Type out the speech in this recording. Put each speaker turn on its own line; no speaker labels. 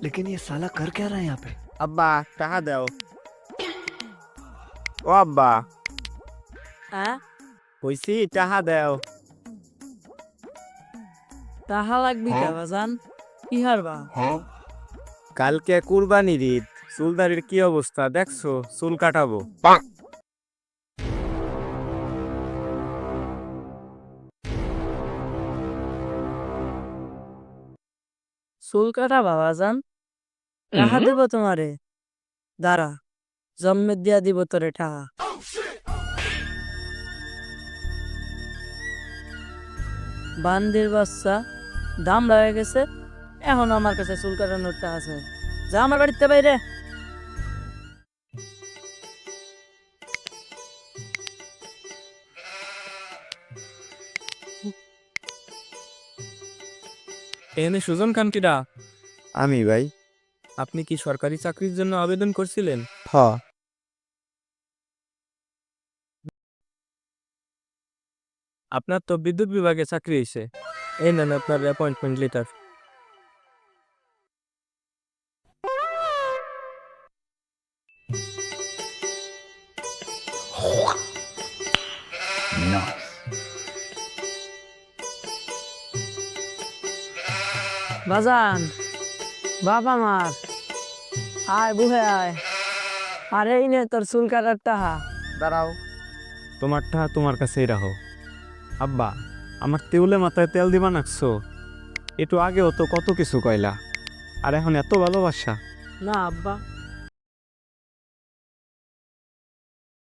लेकिन ये साला कर क्या रहा है यहाँ पे?
আব্বা টাকা দাও। ও আব্বা
হ্যাঁ
কইছি টাকা দাও।
তাহা লাগবি কে বাজান কি হারবা
কালকে কুরবানির ঈদ, চুলদারির কি অবস্থা দেখছো? চুল কাটাবো।
চুল কাটাবা বাজান টাকা দিব তোমারে দাঁড়া জন্মে দিয়া দিব তোরে টাকা বান্দির বাচ্চা দাম হয়ে গেছে এখন আমার কাছে চুল কাটানোর টাকা আছে যা আমার বাড়িতে বাইরে
এখানে সুজন খান কিরা?
আমি ভাই।
আপনি কি সরকারি চাকরির জন্য আবেদন করছিলেন?
হ।
আপনার তো বিদ্যুৎ বিভাগে চাকরি হয়েছে, এই নেন আপনার অ্যাপয়েন্টমেন্ট লেটার।
বাজান বাবা মার আয় বুহে আয় আরে এই নে তোর চুল কাটার টাকা
দাঁড়াও।
তোমার টাকা তোমার কাছেই রাখো। আব্বা, আমার তেউলে মাথায় তেল দিবা নাকছো? একটু আগেও তো কত কিছু কইলা, আর এখন এত ভালোবাসা।
না আব্বা